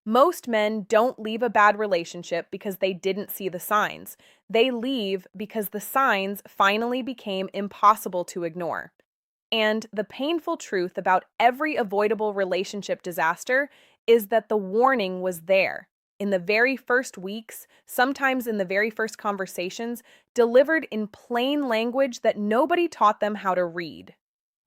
Most men don't leave a bad relationship because they didn't see the signs. They leave because the signs finally became impossible to ignore. And the painful truth about every avoidable relationship disaster is that the warning was there. In the very first weeks, sometimes in the very first conversations, delivered in plain language that nobody taught them how to read.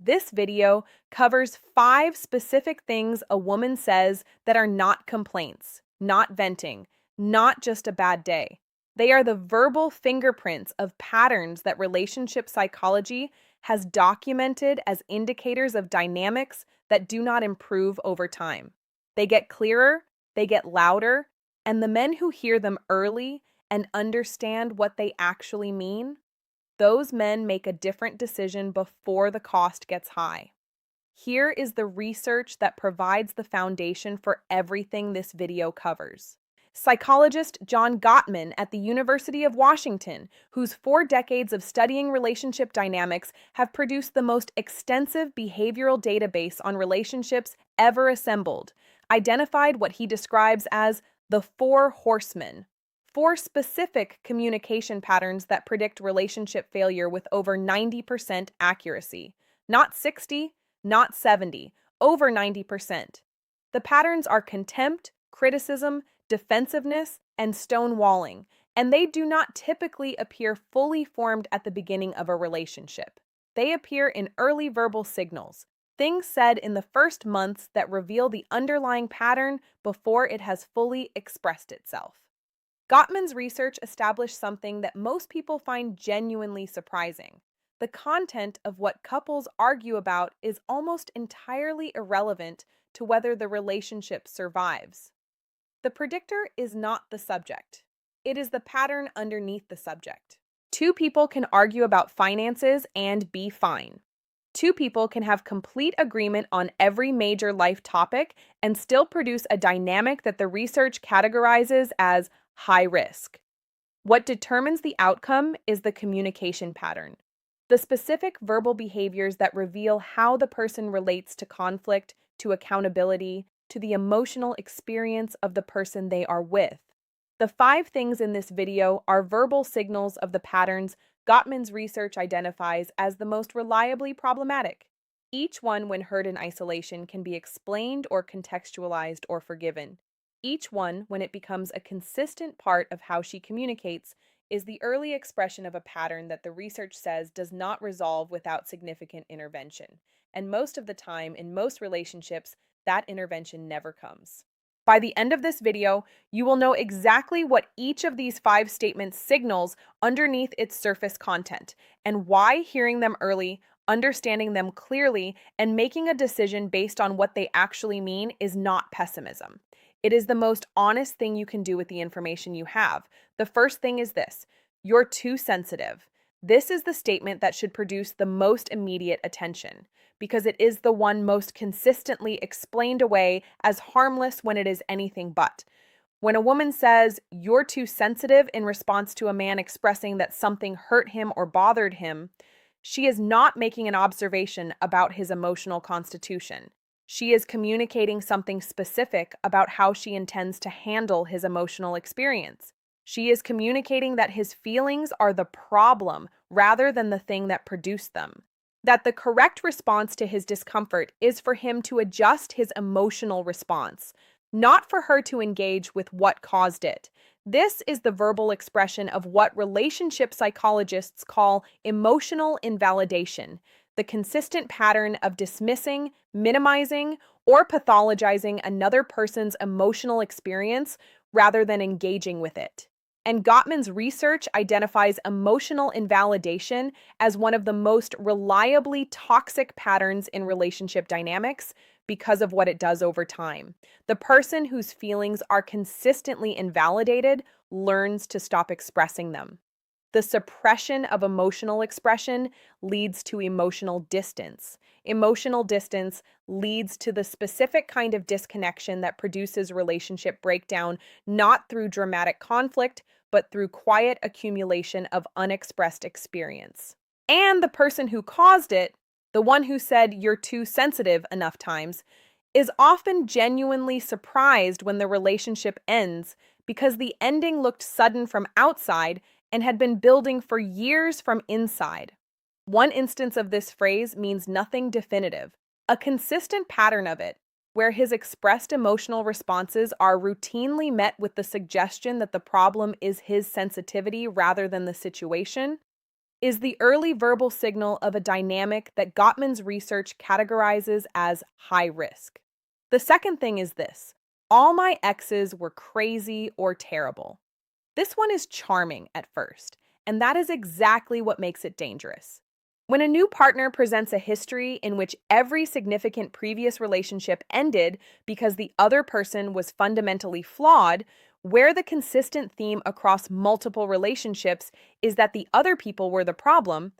This video covers 5 specific things a woman says that are not complaints, not venting, not just a bad day. They are the verbal fingerprints of patterns that relationship psychology has documented as indicators of dynamics that do not improve over time. They get clearer, they get louder, and the men who hear them early and understand what they actually mean, those men make a different decision before the cost gets high. Here is the research that provides the foundation for everything this video covers. Psychologist John Gottman at the University of Washington, whose 4 decades of studying relationship dynamics have produced the most extensive behavioral database on relationships ever assembled, identified what he describes as the 4 horsemen, 4 specific communication patterns that predict relationship failure with over 90% accuracy. Not 60, not 70, over 90%. The patterns are contempt, criticism, defensiveness, and stonewalling, and they do not typically appear fully formed at the beginning of a relationship. They appear in early verbal signals, things said in the first months that reveal the underlying pattern before it has fully expressed itself. Gottman's research established something that most people find genuinely surprising. The content of what couples argue about is almost entirely irrelevant to whether the relationship survives. The predictor is not the subject. It is the pattern underneath the subject. 2 people can argue about finances and be fine. 2 people can have complete agreement on every major life topic and still produce a dynamic that the research categorizes as high risk. What determines the outcome is the communication pattern, the specific verbal behaviors that reveal how the person relates to conflict, to accountability, to the emotional experience of the person they are with. The 5 things in this video are verbal signals of the patterns Gottman's research identifies as the most reliably problematic. Each one, when heard in isolation, can be explained or contextualized or forgiven. Each one, when it becomes a consistent part of how she communicates, is the early expression of a pattern that the research says does not resolve without significant intervention. And most of the time, in most relationships, that intervention never comes. By the end of this video, you will know exactly what each of these 5 statements signals underneath its surface content, and why hearing them early, understanding them clearly, and making a decision based on what they actually mean is not pessimism. It is the most honest thing you can do with the information you have. The first thing is this: you're too sensitive. This is the statement that should produce the most immediate attention, because it is the one most consistently explained away as harmless when it is anything but. When a woman says, "You're too sensitive," in response to a man expressing that something hurt him or bothered him, she is not making an observation about his emotional constitution. She is communicating something specific about how she intends to handle his emotional experience. She is communicating that his feelings are the problem rather than the thing that produced them. That the correct response to his discomfort is for him to adjust his emotional response, not for her to engage with what caused it. This is the verbal expression of what relationship psychologists call emotional invalidation, the consistent pattern of dismissing, minimizing, or pathologizing another person's emotional experience rather than engaging with it. And Gottman's research identifies emotional invalidation as one of the most reliably toxic patterns in relationship dynamics because of what it does over time. The person whose feelings are consistently invalidated learns to stop expressing them. The suppression of emotional expression leads to emotional distance. Emotional distance leads to the specific kind of disconnection that produces relationship breakdown, not through dramatic conflict, but through quiet accumulation of unexpressed experience. And the person who caused it, the one who said "you're too sensitive" enough times, is often genuinely surprised when the relationship ends because the ending looked sudden from outside and had been building for years from inside. One instance of this phrase means nothing definitive, a consistent pattern of it, where his expressed emotional responses are routinely met with the suggestion that the problem is his sensitivity rather than the situation, is the early verbal signal of a dynamic that Gottman's research categorizes as high risk. The second thing is this: all my exes were crazy or terrible. This one is charming at first, and that is exactly what makes it dangerous. When a new partner presents a history in which every significant previous relationship ended because the other person was fundamentally flawed, where the consistent theme across multiple relationships is that the other people were the problem,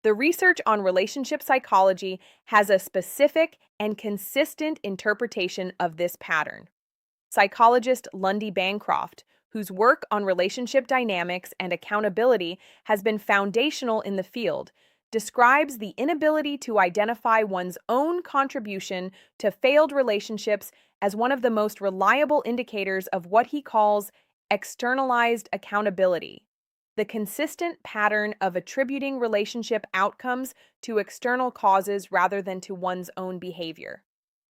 the research on relationship psychology has a specific and consistent interpretation of this pattern. Psychologist Lundy Bancroft, whose work on relationship dynamics and accountability has been foundational in the field, describes the inability to identify one's own contribution to failed relationships as one of the most reliable indicators of what he calls externalized accountability, the consistent pattern of attributing relationship outcomes to external causes rather than to one's own behavior.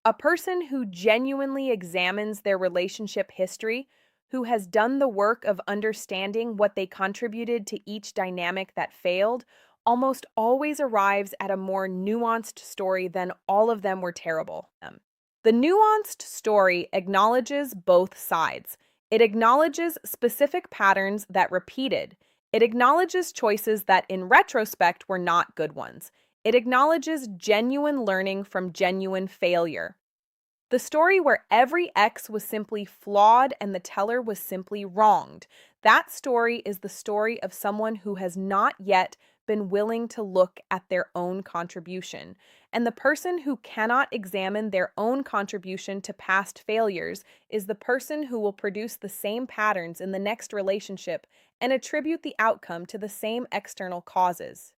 A person who genuinely examines their relationship history, who has done the work of understanding what they contributed to each dynamic that failed, almost always arrives at a more nuanced story than all of them were terrible. The nuanced story acknowledges both sides. It acknowledges specific patterns that repeated. It acknowledges choices that, in retrospect, were not good ones. It acknowledges genuine learning from genuine failure. The story where every ex was simply flawed and the teller was simply wronged. That story is the story of someone who has not yet been willing to look at their own contribution. And the person who cannot examine their own contribution to past failures is the person who will produce the same patterns in the next relationship and attribute the outcome to the same external causes.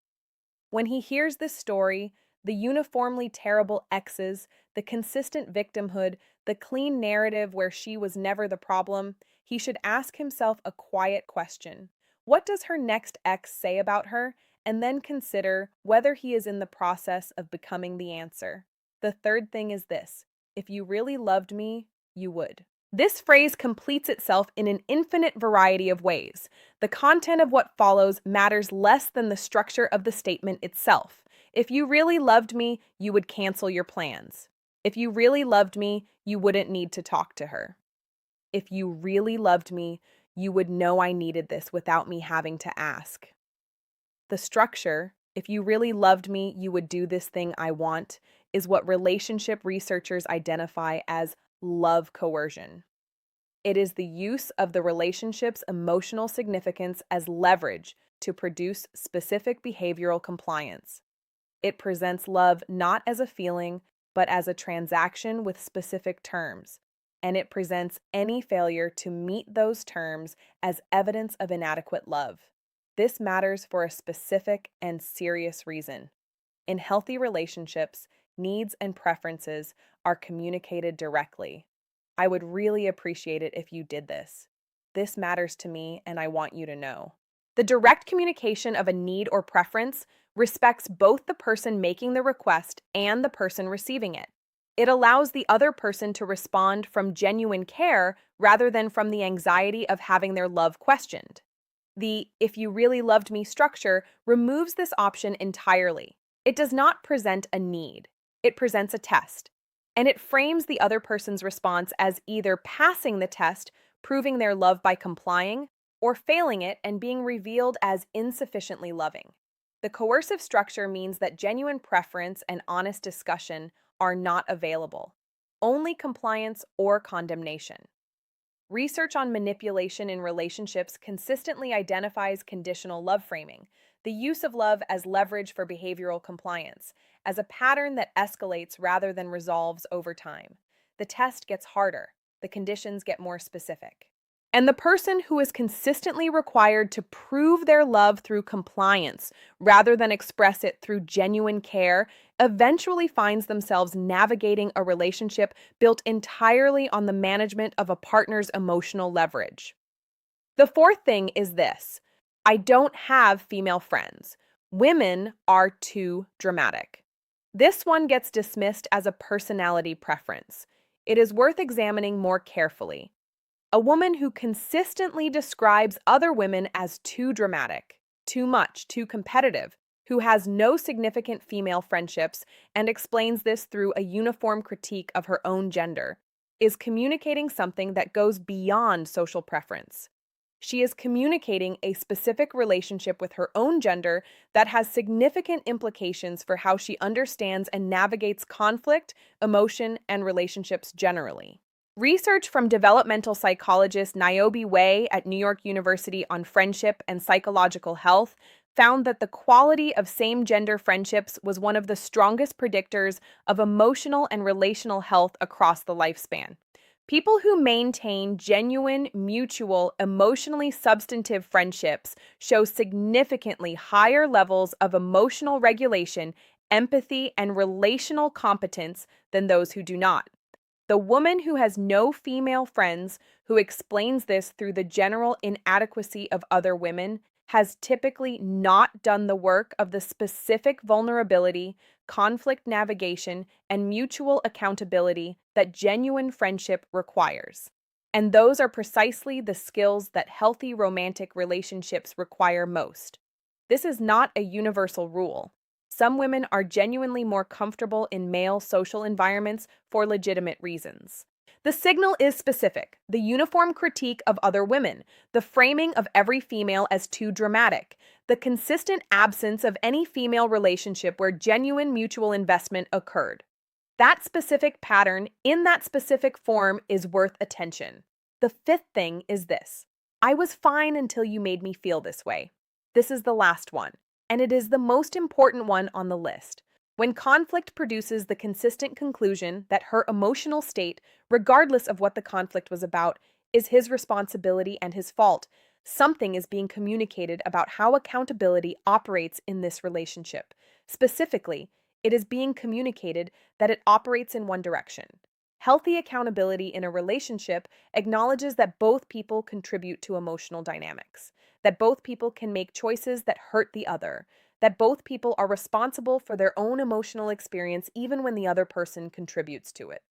When he hears this story, the uniformly terrible exes, the consistent victimhood, the clean narrative where she was never the problem, he should ask himself a quiet question. What does her next ex say about her? And then consider whether he is in the process of becoming the answer. The third thing is this: if you really loved me, you would. This phrase completes itself in an infinite variety of ways. The content of what follows matters less than the structure of the statement itself. If you really loved me, you would cancel your plans. If you really loved me, you wouldn't need to talk to her. If you really loved me, you would know I needed this without me having to ask. The structure, if you really loved me, you would do this thing I want, is what relationship researchers identify as love coercion. It is the use of the relationship's emotional significance as leverage to produce specific behavioral compliance. It presents love not as a feeling, but as a transaction with specific terms, and it presents any failure to meet those terms as evidence of inadequate love. This matters for a specific and serious reason. In healthy relationships, needs and preferences are communicated directly. I would really appreciate it if you did this. This matters to me, and I want you to know. The direct communication of a need or preference respects both the person making the request and the person receiving it. It allows the other person to respond from genuine care rather than from the anxiety of having their love questioned. The "if you really loved me" structure removes this option entirely. It does not present a need. It presents a test. And it frames the other person's response as either passing the test, proving their love by complying, or failing it and being revealed as insufficiently loving. The coercive structure means that genuine preference and honest discussion are not available, only compliance or condemnation. Research on manipulation in relationships consistently identifies conditional love framing, the use of love as leverage for behavioral compliance, as a pattern that escalates rather than resolves over time. The test gets harder, the conditions get more specific. And the person who is consistently required to prove their love through compliance rather than express it through genuine care eventually finds themselves navigating a relationship built entirely on the management of a partner's emotional leverage. The fourth thing is this: I don't have female friends. Women are too dramatic. This one gets dismissed as a personality preference. It is worth examining more carefully. A woman who consistently describes other women as too dramatic, too much, too competitive, who has no significant female friendships and explains this through a uniform critique of her own gender, is communicating something that goes beyond social preference. She is communicating a specific relationship with her own gender that has significant implications for how she understands and navigates conflict, emotion, and relationships generally. Research from developmental psychologist Niobe Way at New York University on friendship and psychological health found that the quality of same-gender friendships was one of the strongest predictors of emotional and relational health across the lifespan. People who maintain genuine, mutual, emotionally substantive friendships show significantly higher levels of emotional regulation, empathy, and relational competence than those who do not. The woman who has no female friends, who explains this through the general inadequacy of other women, has typically not done the work of the specific vulnerability, conflict navigation, and mutual accountability that genuine friendship requires. And those are precisely the skills that healthy romantic relationships require most. This is not a universal rule. Some women are genuinely more comfortable in male social environments for legitimate reasons. The signal is specific: the uniform critique of other women, the framing of every female as too dramatic, the consistent absence of any female relationship where genuine mutual investment occurred. That specific pattern, in that specific form, is worth attention. The fifth thing is this: I was fine until you made me feel this way. This is the last one, and it is the most important one on the list. When conflict produces the consistent conclusion that her emotional state, regardless of what the conflict was about, is his responsibility and his fault, something is being communicated about how accountability operates in this relationship. Specifically, it is being communicated that it operates in one direction. Healthy accountability in a relationship acknowledges that both people contribute to emotional dynamics, that both people can make choices that hurt the other, that both people are responsible for their own emotional experience even when the other person contributes to it.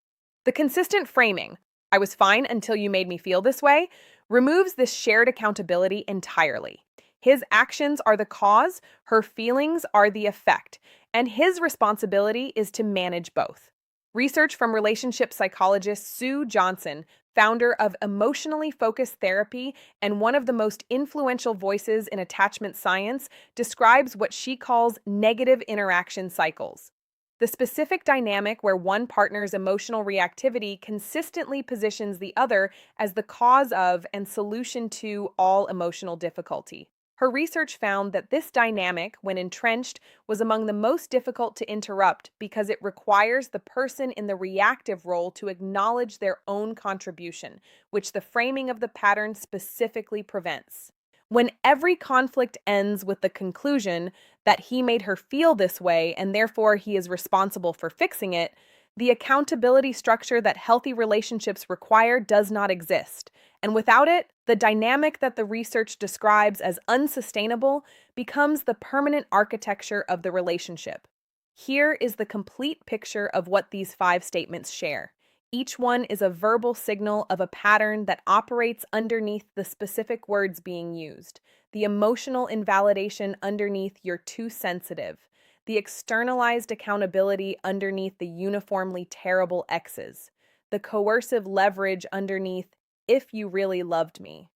The consistent framing, "I was fine until you made me feel this way," removes this shared accountability entirely. His actions are the cause, her feelings are the effect, and his responsibility is to manage both. Research from relationship psychologist Sue Johnson, founder of emotionally focused therapy and one of the most influential voices in attachment science, describes what she calls negative interaction cycles: the specific dynamic where one partner's emotional reactivity consistently positions the other as the cause of and solution to all emotional difficulty. Her research found that this dynamic, when entrenched, was among the most difficult to interrupt because it requires the person in the reactive role to acknowledge their own contribution, which the framing of the pattern specifically prevents. When every conflict ends with the conclusion that he made her feel this way and therefore he is responsible for fixing it, the accountability structure that healthy relationships require does not exist. And without it, the dynamic that the research describes as unsustainable becomes the permanent architecture of the relationship. Here is the complete picture of what these 5 statements share. Each one is a verbal signal of a pattern that operates underneath the specific words being used, the emotional invalidation underneath "you're too sensitive," the externalized accountability underneath the uniformly terrible X's, the coercive leverage underneath "if you really loved me,"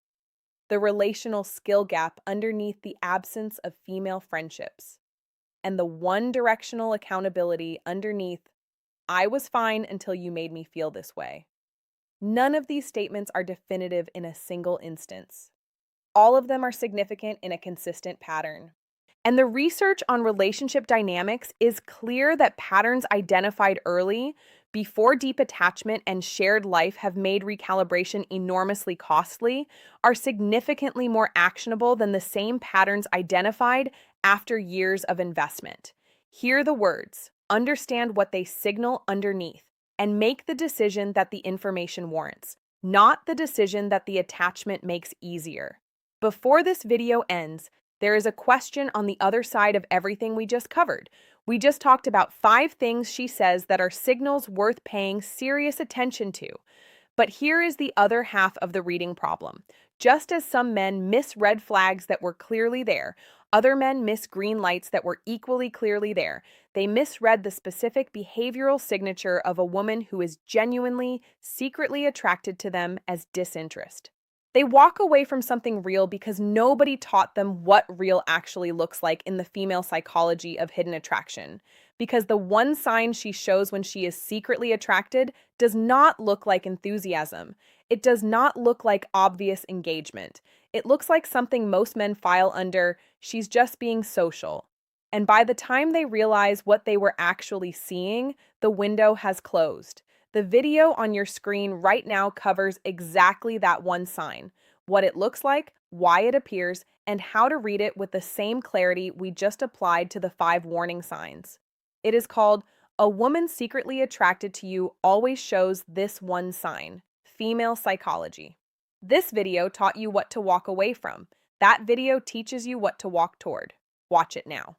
the relational skill gap underneath the absence of female friendships, and the one-directional accountability underneath "I was fine until you made me feel this way." None of these statements are definitive in a single instance. All of them are significant in a consistent pattern. And the research on relationship dynamics is clear that patterns identified early, before deep attachment and shared life have made recalibration enormously costly, are significantly more actionable than the same patterns identified after years of investment. Hear the words, understand what they signal underneath, and make the decision that the information warrants, not the decision that the attachment makes easier. Before this video ends, there is a question on the other side of everything we just covered. We just talked about 5 things she says that are signals worth paying serious attention to. But here is the other half of the reading problem. Just as some men miss red flags that were clearly there, other men miss green lights that were equally clearly there. They misread the specific behavioral signature of a woman who is genuinely, secretly attracted to them as disinterest. They walk away from something real because nobody taught them what real actually looks like in the female psychology of hidden attraction. Because the one sign she shows when she is secretly attracted does not look like enthusiasm. It does not look like obvious engagement. It looks like something most men file under, she's just being social. And by the time they realize what they were actually seeing, the window has closed. The video on your screen right now covers exactly that one sign, what it looks like, why it appears, and how to read it with the same clarity we just applied to the 5 warning signs. It is called A Woman Secretly Attracted to You Always Shows This One Sign, Female Psychology. This video taught you what to walk away from. That video teaches you what to walk toward. Watch it now.